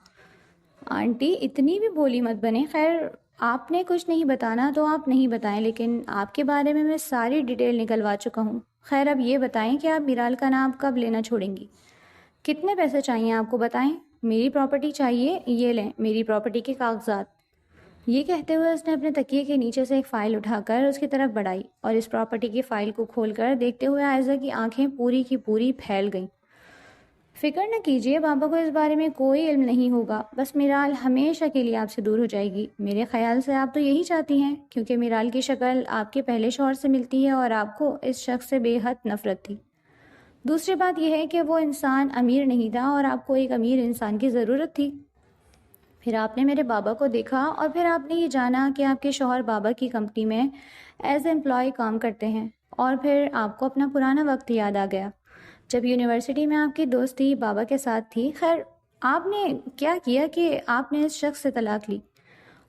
آنٹی اتنی بھی بولی مت بنے، خیر آپ نے کچھ نہیں بتانا تو آپ نہیں بتائیں، لیکن آپ کے بارے میں ساری ڈیٹیل نکلوا چکا ہوں۔ خیر اب یہ بتائیں کہ آپ میرال کا نام کب لینا چھوڑیں گی؟ کتنے پیسے چاہیے آپ کو بتائیں؟ میری پراپرٹی چاہیے، یہ لیں میری پراپرٹی کے کاغذات۔ یہ کہتے ہوئے اس نے اپنے تکیے کے نیچے سے ایک فائل اٹھا کر اس کی طرف بڑھائی اور اس پراپرٹی کی فائل کو کھول کر دیکھتے ہوئے عائزہ کی آنکھیں پوری کی پوری پھیل گئیں۔ فکر نہ کیجیے، بابا کو اس بارے میں کوئی علم نہیں ہوگا، بس میرال ہمیشہ کے لیے آپ سے دور ہو جائے گی۔ میرے خیال سے آپ تو یہی چاہتی ہیں، کیونکہ میرال کی شکل آپ کے پہلے شوہر سے ملتی ہے اور آپ کو اس شخص سے بے حد نفرت تھی۔ دوسری بات یہ ہے کہ وہ انسان امیر نہیں تھا اور آپ کو ایک امیر انسان کی ضرورت تھی۔ پھر آپ نے میرے بابا کو دیکھا اور پھر آپ نے یہ جانا کہ آپ کے شوہر بابا کی کمپنی میں ایز اے امپلائی کام کرتے ہیں، اور پھر آپ کو اپنا پرانا وقت یاد آ گیا جب یونیورسٹی میں آپ کی دوستی بابا کے ساتھ تھی۔ خیر آپ نے کیا کیا کہ آپ نے اس شخص سے طلاق لی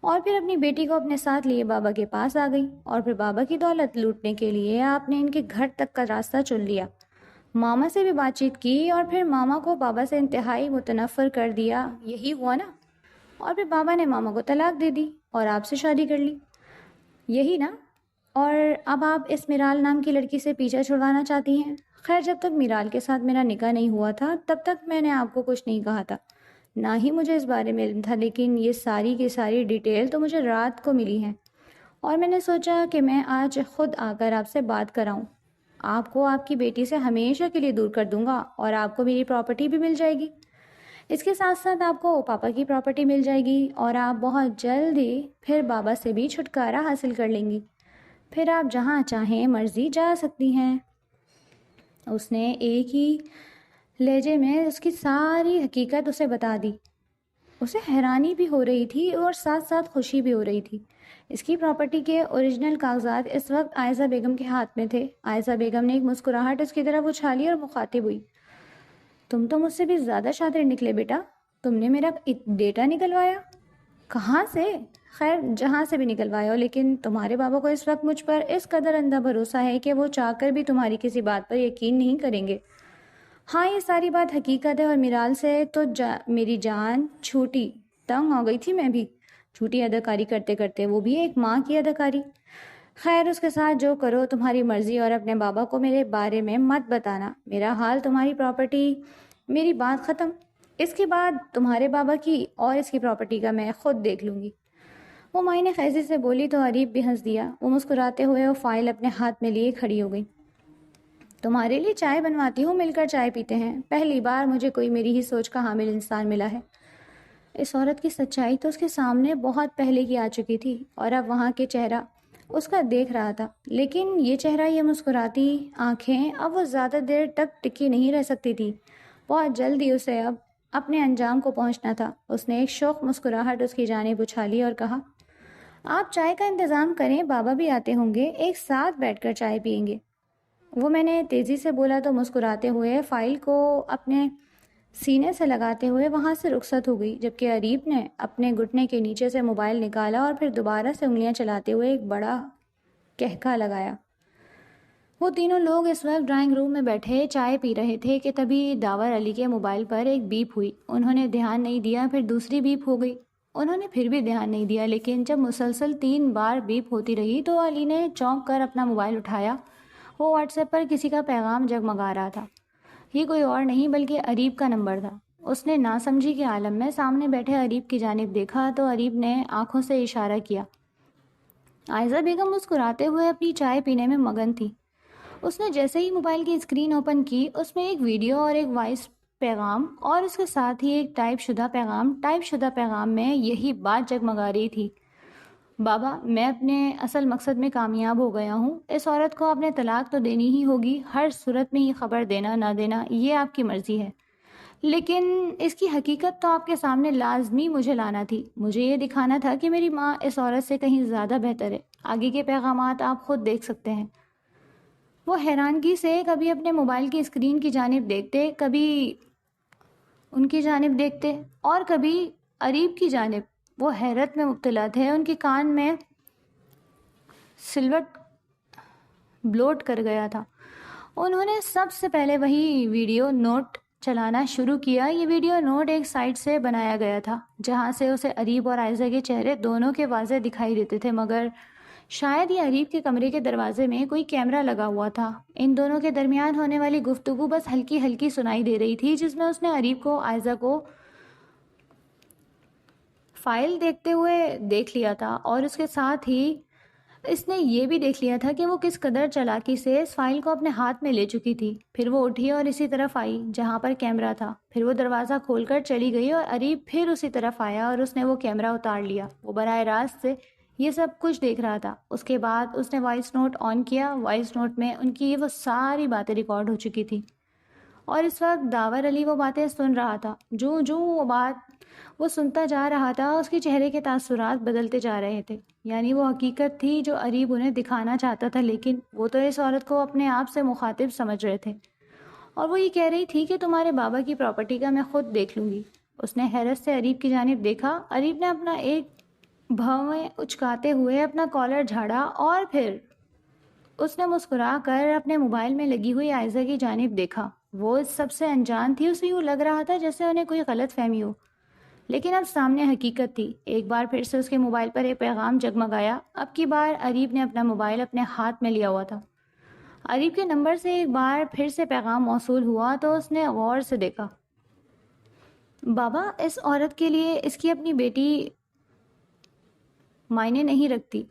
اور پھر اپنی بیٹی کو اپنے ساتھ لیے بابا کے پاس آ گئی، اور پھر بابا کی دولت لوٹنے کے لیے آپ نے ان کے گھر تک کا راستہ چن لیا، ماما سے بھی بات چیت کی اور پھر ماما کو بابا سے انتہائی متنفر کر دیا۔ یہی ہوا نا؟ اور پھر بابا نے ماما کو طلاق دے دی اور آپ سے شادی کر لی، یہی نا؟ اور اب آپ اس میرال نام کی لڑکی سے پیچھا چھڑوانا چاہتی ہیں۔ خیر جب تک میرال کے ساتھ میرا نکاح نہیں ہوا تھا تب تک میں نے آپ کو کچھ نہیں کہا تھا، نہ ہی مجھے اس بارے میں علم تھا، لیکن یہ ساری کی ساری ڈیٹیل تو مجھے رات کو ملی ہیں اور میں نے سوچا کہ میں آج خود آ کر آپ سے بات کراؤں۔ آپ کو آپ کی بیٹی سے ہمیشہ کے لیے دور کر دوں گا اور آپ کو میری پراپرٹی بھی مل جائے گی، اس کے ساتھ ساتھ آپ کو پاپا کی پراپرٹی مل جائے گی اور آپ بہت جلد ہی پھر بابا سے بھی چھٹکارا حاصل کر لیں گی، پھر آپ جہاں چاہیں مرضی جا سکتی ہیں۔ اس نے ایک ہی لہجے میں اس کی ساری حقیقت اسے بتا دی۔ اسے حیرانی بھی ہو رہی تھی اور ساتھ ساتھ خوشی بھی ہو رہی تھی۔ اس کی پراپرٹی کے اوریجنل کاغذات اس وقت عائزہ بیگم کے ہاتھ میں تھے۔ عائزہ بیگم نے ایک مسکراہٹ اس کی طرف اچھالی اور مخاطب ہوئی، تم تو مجھ سے بھی زیادہ شاطر نکلے بیٹا، تم نے میرا ڈیٹا نکلوایا؟ کہاں سے؟ خیر جہاں سے بھی نکلوایا ہو، لیکن تمہارے بابا کو اس وقت مجھ پر اس قدر اندھا بھروسہ ہے کہ وہ چاہ کر بھی تمہاری کسی بات پر یقین نہیں کریں گے۔ ہاں یہ ساری بات حقیقت ہے اور میرال سے تو میری جان چھوٹی، تنگ ہو گئی تھی میں بھی، جھوٹی اداکاری کرتے کرتے، وہ بھی ایک ماں کی اداکاری۔ خیر اس کے ساتھ جو کرو تمہاری مرضی، اور اپنے بابا کو میرے بارے میں مت بتانا، میرا حال تمہاری پراپرٹی، میری بات ختم، اس کے بعد تمہارے بابا کی اور اس کی پراپرٹی کا میں خود دیکھ لوں گی۔ وہ معنی خیزی سے بولی تو عریب بھی ہنس دیا۔ وہ مسکراتے ہوئے وہ فائل اپنے ہاتھ میں لیے کھڑی ہو گئی۔ تمہارے لیے چائے بنواتی ہوں، مل کر چائے پیتے ہیں، پہلی بار مجھے کوئی میری ہی سوچ کا حامل انسان ملا ہے۔ اس عورت کی سچائی تو اس کے سامنے بہت پہلے کی آ چکی تھی اور اب وہاں کے چہرہ اس کا دیکھ رہا تھا، لیکن یہ چہرہ، یہ مسکراتی آنکھیں اب وہ زیادہ دیر تک ٹکی نہیں رہ سکتی تھی، بہت جلد ہی اسے اب اپنے انجام کو پہنچنا تھا۔ اس نے ایک شوق مسکراہٹ اس کی جانب اچھالی اور کہا، آپ چائے کا انتظام کریں، بابا بھی آتے ہوں گے، ایک ساتھ بیٹھ کر چائے پئیں گے۔ وہ میں نے تیزی سے بولا تو مسکراتے ہوئے فائل کو اپنے سینے سے لگاتے ہوئے وہاں سے رخصت ہو گئی، جبکہ عریب نے اپنے گھٹنے کے نیچے سے موبائل نکالا اور پھر دوبارہ سے انگلیاں چلاتے ہوئے ایک بڑا کہکا لگایا۔ وہ تینوں لوگ اس وقت ڈرائنگ روم میں بیٹھے چائے پی رہے تھے کہ تبھی داور علی کے موبائل پر ایک بیپ ہوئی۔ انہوں نے دھیان نہیں دیا، پھر دوسری بیپ ہو گئی، انہوں نے پھر بھی دھیان نہیں دیا، لیکن جب مسلسل 3 بار بیپ ہوتی رہی تو علی نے چونک کر اپنا موبائل اٹھایا۔ وہ واٹس ایپ پر کسی کا پیغام جگمگا رہا تھا، یہ کوئی اور نہیں بلکہ عریب کا نمبر تھا۔ اس نے ناسمجھی کے عالم میں سامنے بیٹھے عریب کی جانب دیکھا تو عریب نے آنکھوں سے اشارہ کیا۔ عائزہ بیگم مسکراتے ہوئے اپنی چائے پینے میں مگن تھی۔ اس نے جیسے ہی موبائل کی اسکرین اوپن کی، اس میں ایک ویڈیو اور ایک وائس پیغام اور اس کے ساتھ ہی ایک ٹائپ شدہ پیغام میں یہی بات جگمگا رہی تھی: بابا، میں اپنے اصل مقصد میں کامیاب ہو گیا ہوں. اس عورت کو آپ نے طلاق تو دینی ہی ہوگی. ہر صورت میں یہ خبر دینا نہ دینا یہ آپ کی مرضی ہے، لیکن اس کی حقیقت تو آپ کے سامنے لازمی مجھے لانا تھی. مجھے یہ دکھانا تھا کہ میری ماں اس عورت سے کہیں زیادہ بہتر ہے. آگے کے پیغامات آپ خود دیکھ سکتے ہیں. وہ حیرانگی سے کبھی اپنے موبائل کی اسکرین کی جانب دیکھتے، کبھی ان کی جانب دیکھتے اور کبھی اریب کی جانب. وہ حیرت میں مبتلا تھے. ان کے کان میں سلوٹ بلوٹ کر گیا تھا. انہوں نے سب سے پہلے وہی ویڈیو نوٹ چلانا شروع کیا. یہ ویڈیو نوٹ ایک سائٹ سے بنایا گیا تھا جہاں سے اسے اریب اور عائزہ کے چہرے دونوں کے واضح دکھائی دیتے تھے، مگر شاید یہ اریب کے کمرے کے دروازے میں کوئی کیمرہ لگا ہوا تھا. ان دونوں کے درمیان ہونے والی گفتگو بس ہلکی ہلکی سنائی دے رہی تھی، جس میں اس نے اریب کو عائزہ کو فائل دیکھتے ہوئے دیکھ لیا تھا، اور اس کے ساتھ ہی اس نے یہ بھی دیکھ لیا تھا کہ وہ کس قدر چالاکی سے اس فائل کو اپنے ہاتھ میں لے چکی تھی. پھر وہ اٹھی اور اسی طرف آئی جہاں پر کیمرہ تھا. پھر وہ دروازہ کھول کر چلی گئی اور اریب پھر اسی طرف آیا اور اس نے وہ کیمرہ اتار لیا. وہ براہ راست سے یہ سب کچھ دیکھ رہا تھا. اس کے بعد اس نے وائس نوٹ آن کیا. وائس نوٹ میں ان کی وہ ساری باتیں ریکارڈ ہو چکی تھی، اور اس وقت داور علی وہ باتیں سن رہا تھا. وہ سنتا جا رہا تھا، اس کے چہرے کے تاثرات بدلتے جا رہے تھے. یعنی وہ حقیقت تھی جو اریب انہیں دکھانا چاہتا تھا، لیکن وہ تو اس عورت کو اپنے آپ سے مخاطب سمجھ رہے تھے. اور وہ یہ کہہ رہی تھی کہ تمہارے بابا کی پراپرٹی کا میں خود دیکھ لوں گی. اس نے حیرت سے اریب کی جانب دیکھا. اریب نے اپنا ایک بھویں اچکاتے ہوئے اپنا کالر جھاڑا اور پھر اس نے مسکرا کر اپنے موبائل میں لگی ہوئی عائزہ کی جانب دیکھا. وہ اس سب سے انجان تھی. اسے یوں لگ رہا تھا جیسے انہیں کوئی غلط فہمی ہو، لیکن اب سامنے حقیقت تھی. ایک بار پھر سے اس کے موبائل پر ایک پیغام جگمگایا. اب کی بار اریب نے اپنا موبائل اپنے ہاتھ میں لیا ہوا تھا. اریب کے نمبر سے ایک بار پھر سے پیغام موصول ہوا تو اس نے غور سے دیکھا. بابا، اس عورت کے لیے اس کی اپنی بیٹی معنی نہیں رکھتی.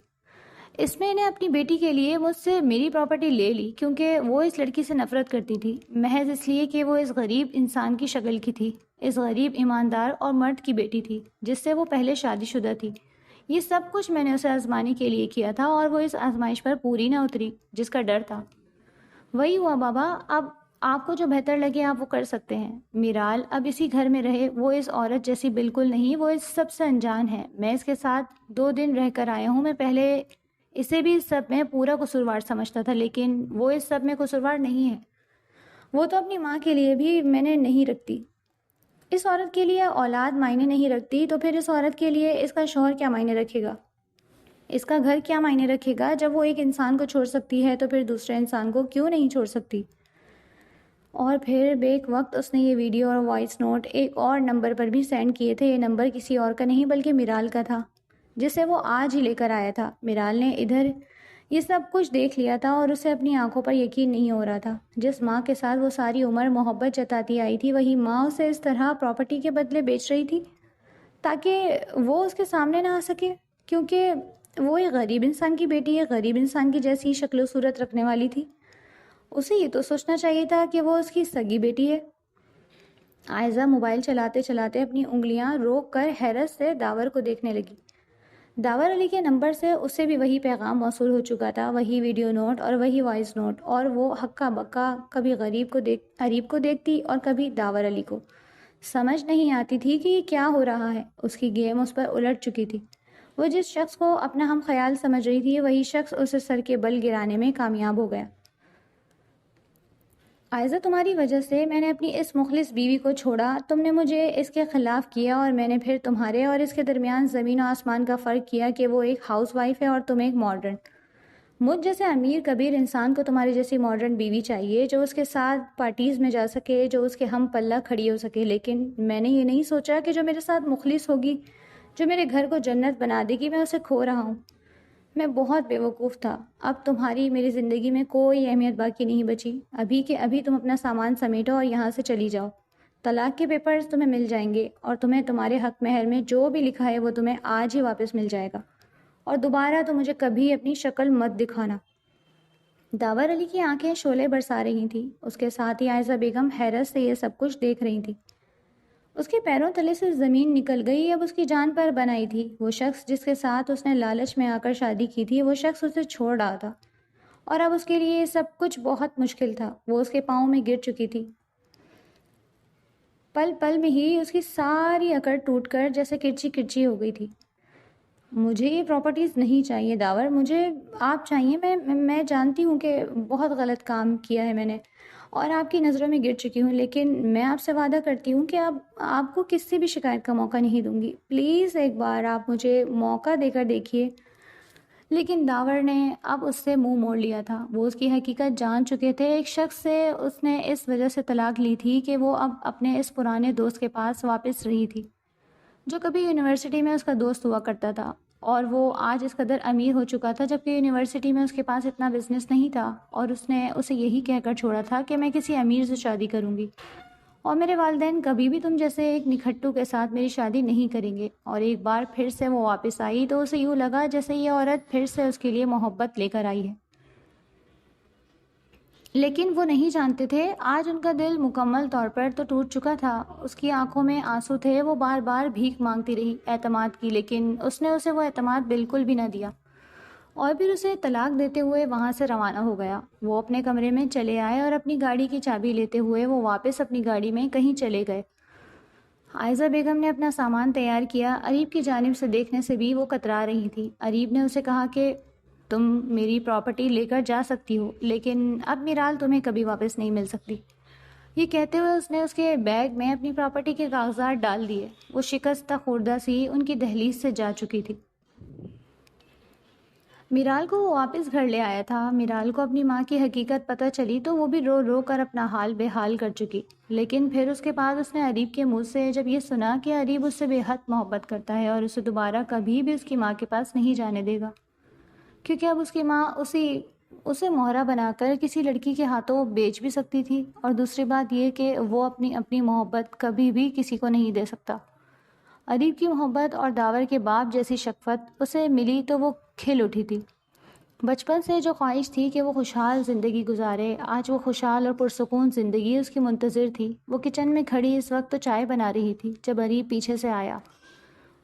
اس میں نے اپنی بیٹی کے لیے مجھ سے میری پراپرٹی لے لی کیونکہ وہ اس لڑکی سے نفرت کرتی تھی، محض اس لیے کہ وہ اس غریب انسان کی شکل کی تھی، اس غریب ایماندار اور مرد کی بیٹی تھی جس سے وہ پہلے شادی شدہ تھی. یہ سب کچھ میں نے اسے آزمانے کے لیے کیا تھا اور وہ اس آزمائش پر پوری نہ اتری جس کا ڈر تھا. وہی ہوا بابا. اب آپ کو جو بہتر لگے آپ وہ کر سکتے ہیں. میرال اب اسی گھر میں رہے. وہ اس عورت جیسی بالکل نہیں. وہ اس سب سے انجان ہے. میں اس کے ساتھ 2 دن رہ کر آیا ہوں. میں پہلے اسے بھی اس سب میں پورا قصوروار سمجھتا تھا، لیکن وہ اس سب میں قصوروار نہیں ہے. وہ تو اپنی ماں کے لیے بھی میں نے نہیں رکھتی. اس عورت کے لیے اولاد معنی نہیں رکھتی تو پھر اس عورت کے لیے اس کا شوہر کیا معنی رکھے گا، اس کا گھر کیا معنی رکھے گا؟ جب وہ ایک انسان کو چھوڑ سکتی ہے تو پھر دوسرے انسان کو کیوں نہیں چھوڑ سکتی؟ اور پھر بیک وقت اس نے یہ ویڈیو اور وائس نوٹ ایک اور نمبر پر بھی سینڈ کیے تھے. یہ نمبر کسی اور کا نہیں بلکہ میرال کا تھا، جسے وہ آج ہی لے کر آیا تھا. میرال نے ادھر یہ سب کچھ دیکھ لیا تھا اور اسے اپنی آنکھوں پر یقین نہیں ہو رہا تھا. جس ماں کے ساتھ وہ ساری عمر محبت جتاتی آئی تھی، وہی ماں اسے اس طرح پراپرٹی کے بدلے بیچ رہی تھی تاکہ وہ اس کے سامنے نہ آ سکے، کیونکہ وہ ایک غریب انسان کی بیٹی ہے، غریب انسان کی جیسی شکل و صورت رکھنے والی تھی. اسے یہ تو سوچنا چاہیے تھا کہ وہ اس کی سگی بیٹی ہے. عائزہ موبائل چلاتے چلاتے اپنی انگلیاں روک کر حیرت سے داور کو دیکھنے لگی. داور علی کے نمبر سے اسے بھی وہی پیغام موصول ہو چکا تھا، وہی ویڈیو نوٹ اور وہی وائس نوٹ، اور وہ ہکا بکا کبھی اریب کو دیکھتی اور کبھی داور علی کو. سمجھ نہیں آتی تھی کہ یہ کیا ہو رہا ہے. اس کی گیم اس پر الٹ چکی تھی. وہ جس شخص کو اپنا ہم خیال سمجھ رہی تھی وہی شخص اسے سر کے بل گرانے میں کامیاب ہو گیا. عائزہ، تمہاری وجہ سے میں نے اپنی اس مخلص بیوی کو چھوڑا. تم نے مجھے اس کے خلاف کیا اور میں نے پھر تمہارے اور اس کے درمیان زمین و آسمان کا فرق کیا کہ وہ ایک ہاؤس وائف ہے اور تم ایک ماڈرن. مجھ جیسے امیر کبیر انسان کو تمہاری جیسی ماڈرن بیوی چاہیے جو اس کے ساتھ پارٹیز میں جا سکے، جو اس کے ہم پلہ کھڑی ہو سکے. لیکن میں نے یہ نہیں سوچا کہ جو میرے ساتھ مخلص ہوگی، جو میرے گھر کو جنت بنا دے گی، میں اسے کھو رہا ہوں. میں بہت بیوقوف تھا. اب تمہاری میری زندگی میں کوئی اہمیت باقی نہیں بچی. ابھی کے ابھی تم اپنا سامان سمیٹو اور یہاں سے چلی جاؤ. طلاق کے پیپرز تمہیں مل جائیں گے اور تمہیں تمہارے حق مہر میں جو بھی لکھا ہے وہ تمہیں آج ہی واپس مل جائے گا. اور دوبارہ تو مجھے کبھی اپنی شکل مت دکھانا. داور علی کی آنکھیں شعلے برسا رہی تھیں، اس کے ساتھ ہی عائزہ بیگم حیرت سے یہ سب کچھ دیکھ رہی تھیں۔ اس کے پیروں تلے سے زمین نکل گئی، اب اس کی جان پر بن آئی تھی۔ وہ شخص جس کے ساتھ اس نے لالچ میں آ کر شادی کی تھی، وہ شخص اسے چھوڑ رہا تھا، اور اب اس کے لیے یہ سب کچھ بہت مشکل تھا۔ وہ اس کے پاؤں میں گر چکی تھی۔ پل پل میں ہی اس کی ساری اکڑ ٹوٹ کر جیسے کرچی کرچی ہو گئی تھی۔ مجھے یہ پراپرٹیز نہیں چاہیے داور، مجھے آپ چاہیے۔ میں جانتی ہوں کہ بہت غلط کام کیا ہے میں نے، اور آپ کی نظروں میں گر چکی ہوں، لیکن میں آپ سے وعدہ کرتی ہوں کہ اب آپ کو کسی بھی شکایت کا موقع نہیں دوں گی۔ پلیز ایک بار آپ مجھے موقع دے کر دیکھیے۔ لیکن داور نے اب اس سے منہ موڑ لیا تھا۔ وہ اس کی حقیقت جان چکے تھے۔ ایک شخص سے اس نے اس وجہ سے طلاق لی تھی کہ وہ اب اپنے اس پرانے دوست کے پاس واپس رہی تھی، جو کبھی یونیورسٹی میں اس کا دوست ہوا کرتا تھا، اور وہ آج اس قدر امیر ہو چکا تھا، جبکہ یونیورسٹی میں اس کے پاس اتنا بزنس نہیں تھا، اور اس نے اسے یہی کہہ کر چھوڑا تھا کہ میں کسی امیر سے شادی کروں گی، اور میرے والدین کبھی بھی تم جیسے ایک نکھٹو کے ساتھ میری شادی نہیں کریں گے۔ اور ایک بار پھر سے وہ واپس آئی تو اسے یوں لگا جیسے یہ عورت پھر سے اس کے لیے محبت لے کر آئی ہے۔ لیکن وہ نہیں جانتے تھے آج ان کا دل مکمل طور پر تو ٹوٹ چکا تھا۔ اس کی آنکھوں میں آنسو تھے۔ وہ بار بار بھیک مانگتی رہی اعتماد کی، لیکن اس نے اسے وہ اعتماد بالکل بھی نہ دیا، اور پھر اسے طلاق دیتے ہوئے وہاں سے روانہ ہو گیا۔ وہ اپنے کمرے میں چلے آئے اور اپنی گاڑی کی چابی لیتے ہوئے وہ واپس اپنی گاڑی میں کہیں چلے گئے۔ عائزہ بیگم نے اپنا سامان تیار کیا۔ اریب کی جانب سے دیکھنے سے بھی وہ کترا رہی تھی۔ اریب نے اسے کہا کہ تم میری پراپرٹی لے کر جا سکتی ہو، لیکن اب میرال تمہیں کبھی واپس نہیں مل سکتی۔ یہ کہتے ہوئے اس نے اس کے بیگ میں اپنی پراپرٹی کے کاغذات ڈال دیے۔ وہ شکستہ خوردہ سی ان کی دہلیز سے جا چکی تھی۔ میرال کو وہ واپس گھر لے آیا تھا۔ میرال کو اپنی ماں کی حقیقت پتہ چلی تو وہ بھی رو رو کر اپنا حال بے حال کر چکی۔ لیکن پھر اس کے بعد اس نے اریب کے منہ سے جب یہ سنا کہ اریب اس سے بے حد محبت کرتا ہے اور اسے دوبارہ کبھی بھی اس کی ماں کے پاس نہیں جانے دے گا، کیونکہ اب اس کی ماں اسے مہرہ بنا کر کسی لڑکی کے ہاتھوں بیچ بھی سکتی تھی، اور دوسری بات یہ کہ وہ اپنی محبت کبھی بھی کسی کو نہیں دے سکتا۔ اریب کی محبت اور داور کے باپ جیسی شفقت اسے ملی تو وہ کھل اٹھی تھی۔ بچپن سے جو خواہش تھی کہ وہ خوشحال زندگی گزارے، آج وہ خوشحال اور پرسکون زندگی اس کی منتظر تھی۔ وہ کچن میں کھڑی اس وقت تو چائے بنا رہی تھی جب اریب پیچھے سے آیا،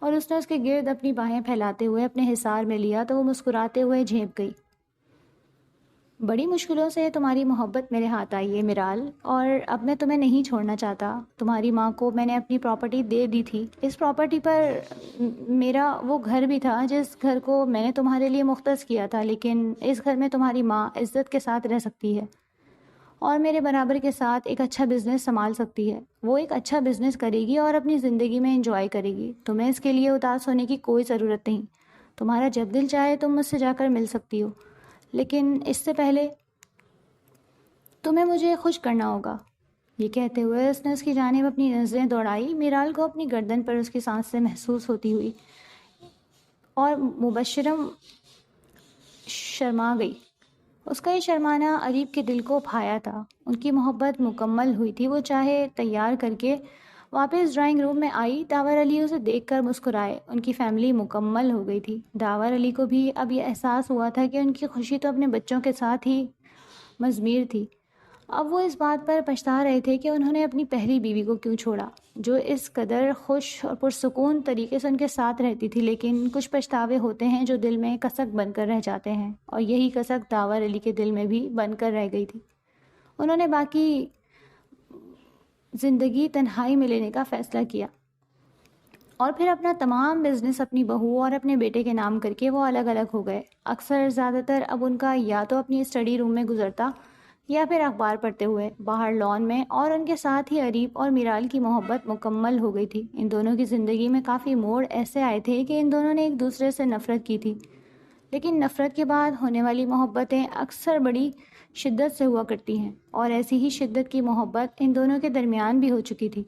اور اس نے اس کے گرد اپنی باہیں پھیلاتے ہوئے اپنے حصار میں لیا تو وہ مسکراتے ہوئے جھینپ گئی۔ بڑی مشکلوں سے تمہاری محبت میرے ہاتھ آئی ہے میرال، اور اب میں تمہیں نہیں چھوڑنا چاہتا۔ تمہاری ماں کو میں نے اپنی پراپرٹی دے دی تھی۔ اس پراپرٹی پر میرا وہ گھر بھی تھا جس گھر کو میں نے تمہارے لیے مختص کیا تھا، لیکن اس گھر میں تمہاری ماں عزت کے ساتھ رہ سکتی ہے اور میرے برابر کے ساتھ ایک اچھا بزنس سنبھال سکتی ہے۔ وہ ایک اچھا بزنس کرے گی اور اپنی زندگی میں انجوائے کرے گی۔ تمہیں اس کے لیے اداس ہونے کی کوئی ضرورت نہیں۔ تمہارا جب دل چاہے تم مجھ سے جا کر مل سکتی ہو، لیکن اس سے پہلے تمہیں مجھے خوش کرنا ہوگا۔ یہ کہتے ہوئے اس نے اس کی جانب اپنی نظریں دوڑائی۔ میرال کو اپنی گردن پر اس کی سانس سے محسوس ہوتی ہوئی اور مبشرم شرما گئی۔ اس کا یہ شرمانا اریب کے دل کو بھایا تھا۔ ان کی محبت مکمل ہوئی تھی۔ وہ چائے تیار کر کے واپس ڈرائنگ روم میں آئی۔ داور علی اسے دیکھ کر مسکرائے۔ ان کی فیملی مکمل ہو گئی تھی۔ داور علی کو بھی اب یہ احساس ہوا تھا کہ ان کی خوشی تو اپنے بچوں کے ساتھ ہی مضمیر تھی۔ اب وہ اس بات پر پچھتا رہے تھے کہ انہوں نے اپنی پہلی بیوی کو کیوں چھوڑا، جو اس قدر خوش اور پرسکون طریقے سے ان کے ساتھ رہتی تھی۔ لیکن کچھ پچھتاوے ہوتے ہیں جو دل میں کسک بن کر رہ جاتے ہیں، اور یہی کسک داور علی کے دل میں بھی بن کر رہ گئی تھی۔ انہوں نے باقی زندگی تنہائی میں لینے کا فیصلہ کیا، اور پھر اپنا تمام بزنس اپنی بہو اور اپنے بیٹے کے نام کر کے وہ الگ الگ ہو گئے۔ اکثر زیادہ تر اب ان کا یا تو اپنی اسٹڈی روم میں گزرتا یا پھر اخبار پڑھتے ہوئے باہر لان میں، اور ان کے ساتھ ہی اریب اور میرال کی محبت مکمل ہو گئی تھی۔ ان دونوں کی زندگی میں کافی موڑ ایسے آئے تھے کہ ان دونوں نے ایک دوسرے سے نفرت کی تھی، لیکن نفرت کے بعد ہونے والی محبتیں اکثر بڑی شدت سے ہوا کرتی ہیں، اور ایسی ہی شدت کی محبت ان دونوں کے درمیان بھی ہو چکی تھی۔